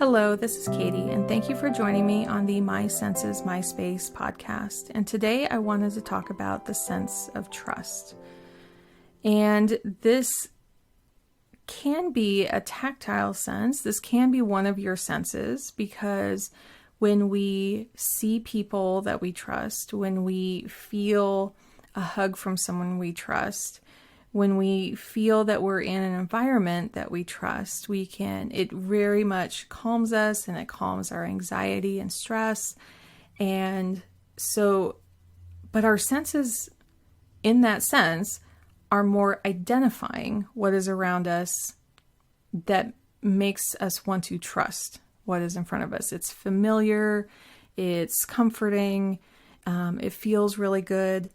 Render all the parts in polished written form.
Hello, this is Katie, and thank you for joining me on the My Senses, My Space podcast. And today I wanted to talk about the sense of trust. And this can be a tactile sense. This can be one of your senses, because when we see people that we trust, when we feel a hug from someone we trust, when we feel that we're in an environment that we trust, it very much calms us, and it calms our anxiety and stress. And so, but our senses in that sense are more identifying what is around us that makes us want to trust what is in front of us. It's familiar, it's comforting, it feels really good.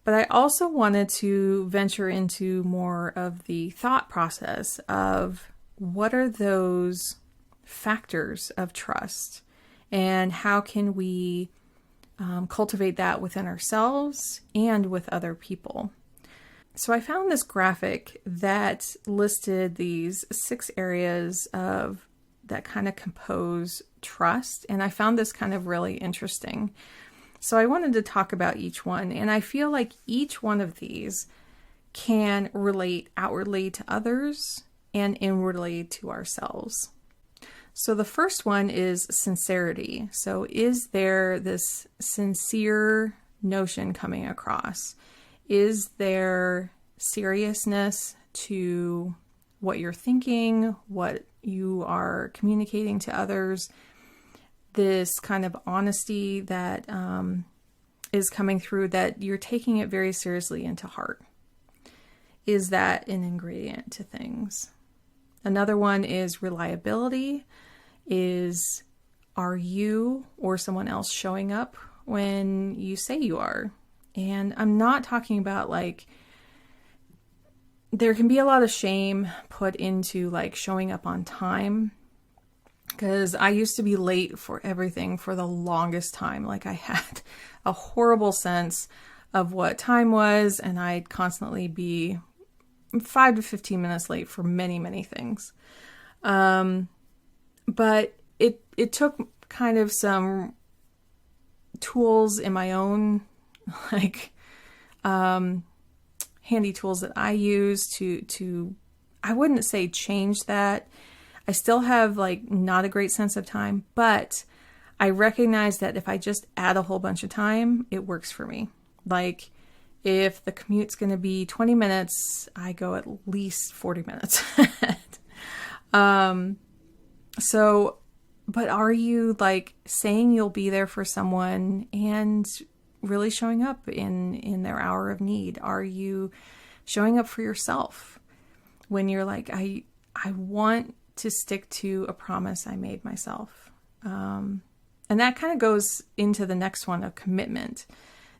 But I also wanted to venture into more of the thought process of what are those factors of trust, and how can we cultivate that within ourselves and with other people. So I found this graphic that listed these 6 areas that kind of compose trust, and I found this kind of really interesting. So I wanted to talk about each one, and I feel like each one of these can relate outwardly to others and inwardly to ourselves. So the first one is sincerity. So is there this sincere notion coming across? Is there seriousness to what you're thinking, what you are communicating to others? This kind of honesty that is coming through, that you're taking it very seriously into heart. Is that an ingredient to things? Another one is reliability. Are you or someone else showing up when you say you are? And I'm not talking about there can be a lot of shame put into showing up on time. Because I used to be late for everything for the longest time. I had a horrible sense of what time was, and I'd constantly be 5 to 15 minutes late for many, many things. But it took kind of some tools in my own, handy tools that I use to I wouldn't say change that. I still have not a great sense of time, but I recognize that if I just add a whole bunch of time, it works for me. If the commute's going to be 20 minutes, I go at least 40 minutes. But are you saying you'll be there for someone and really showing up in their hour of need? Are you showing up for yourself when you're I want to stick to a promise I made myself? And that kind of goes into the next one of commitment.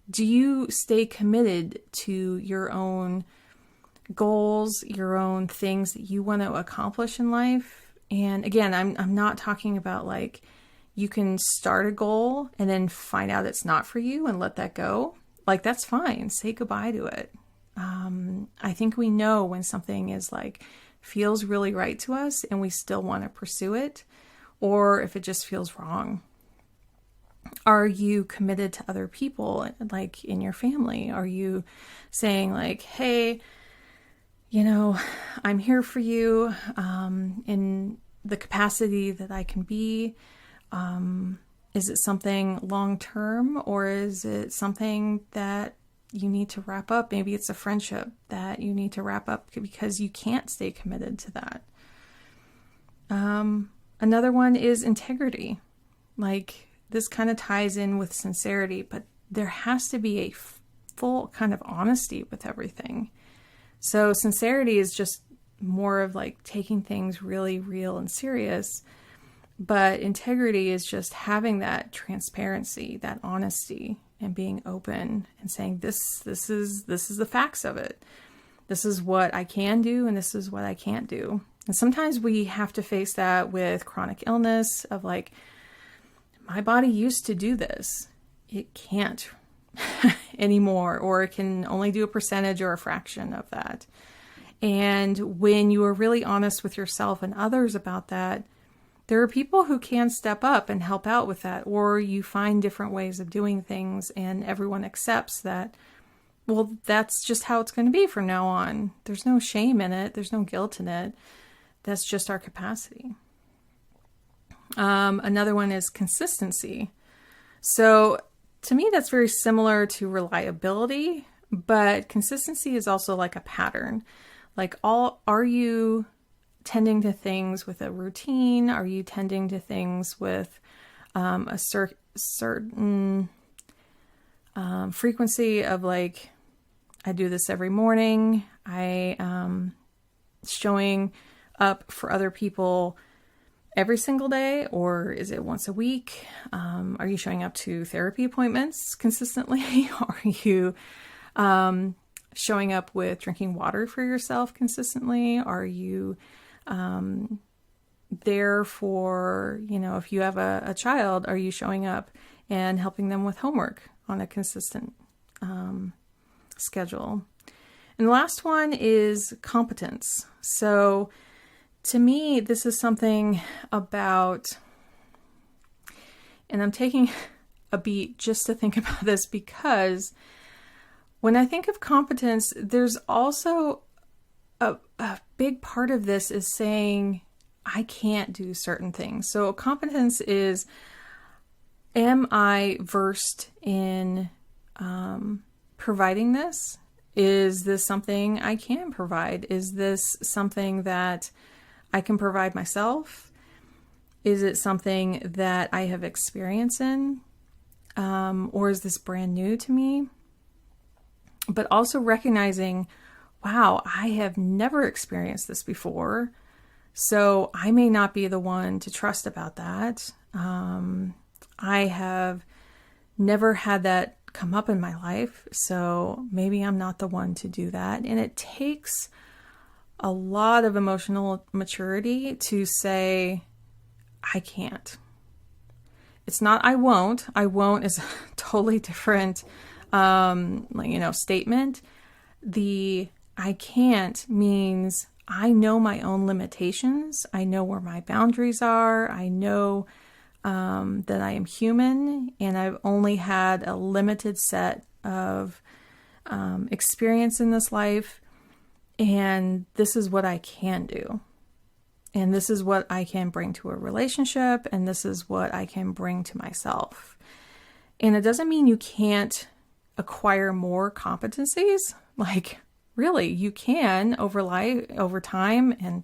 Do you stay committed to your own goals, your own things that you want to accomplish in life? And again, I'm not talking about you can start a goal and then find out it's not for you and let that go. That's fine. Say goodbye to it. I think we know when something is feels really right to us and we still want to pursue it, or if it just feels wrong. Are you committed to other people, in your family? Are you saying hey, I'm here for you in the capacity that I can be? Is it something long-term, or is it something that you need to wrap up? Maybe it's a friendship that you need to wrap up because you can't stay committed to that. Another one is integrity. This kind of ties in with sincerity, but there has to be a full kind of honesty with everything. So sincerity is just more of taking things really real and serious. But integrity is just having that transparency, that honesty, and being open and saying, this is the facts of it. This is what I can do, and this is what I can't do. And sometimes we have to face that with chronic illness of my body used to do this. It can't anymore, or it can only do a percentage or a fraction of that. And when you are really honest with yourself and others about that, there are people who can step up and help out with that, or you find different ways of doing things and everyone accepts that, well, that's just how it's going to be from now on. There's no shame in it. There's no guilt in it. That's just our capacity. Another one is consistency. So to me, that's very similar to reliability, but consistency is also like a pattern. Like, are you tending to things with a routine? Are you tending to things with a certain frequency of, like, I do this every morning. I showing up for other people every single day, or is it once a week? Are you showing up to therapy appointments consistently? Are you showing up with drinking water for yourself consistently? Are you there for, if you have a child, are you showing up and helping them with homework on a consistent schedule? And the last one is competence. So to me, this is something about, and I'm taking a beat just to think about this, because when I think of competence, there's also a big part of this is saying, I can't do certain things. So competence is, am I versed in providing this? Is this something I can provide? Is this something that I can provide myself? Is it something that I have experience in? Or is this brand new to me? But also recognizing, wow, I have never experienced this before, so I may not be the one to trust about that. I have never had that come up in my life, so maybe I'm not the one to do that. And it takes a lot of emotional maturity to say, I can't. It's not I won't. I won't is a totally different statement. The I can't means I know my own limitations. I know where my boundaries are. I know that I am human, and I've only had a limited set of experience in this life, and this is what I can do. And this is what I can bring to a relationship, and this is what I can bring to myself. And it doesn't mean you can't acquire more competencies. Like, really, you can over time, and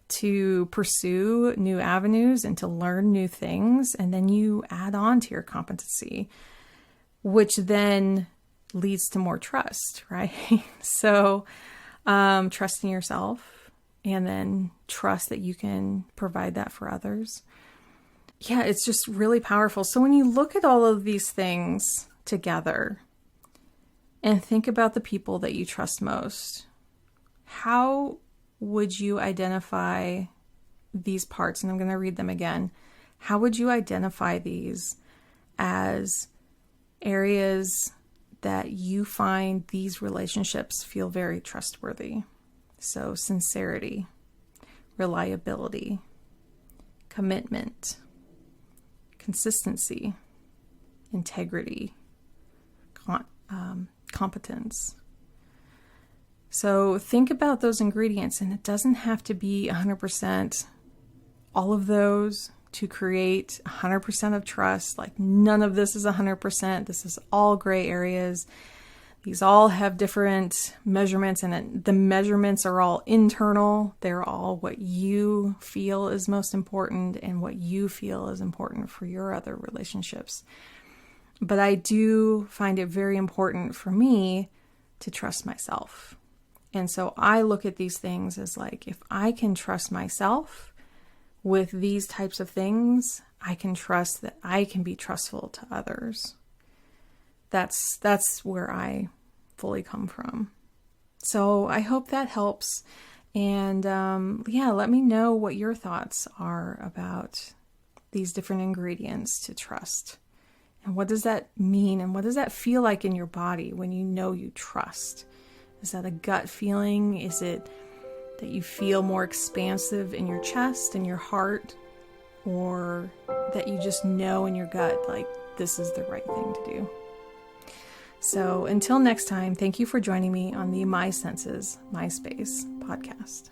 to pursue new avenues and to learn new things, and then you add on to your competency, which then leads to more trust, right? So trust in yourself, and then trust that you can provide that for others. Yeah, it's just really powerful. So when you look at all of these things together and think about the people that you trust most, how would you identify these parts? And I'm going to read them again. How would you identify these as areas that you find these relationships feel very trustworthy? So sincerity, reliability, commitment, consistency, integrity, competence. So think about those ingredients, and it doesn't have to be 100% all of those to create 100% of trust. Like, none of this is 100%. This is all gray areas. These all have different measurements, and the measurements are all internal. They're all what you feel is most important and what you feel is important for your other relationships. But I do find it very important for me to trust myself. And so I look at these things as like, if I can trust myself with these types of things, I can trust that I can be trustful to others. That's where I fully come from. So I hope that helps. And let me know what your thoughts are about these different ingredients to trust. And what does that mean? And what does that feel like in your body when you know you trust? Is that a gut feeling? Is it that you feel more expansive in your chest and your heart? or that you just know in your gut, like, this is the right thing to do. So until next time, thank you for joining me on the My Senses, My Space podcast.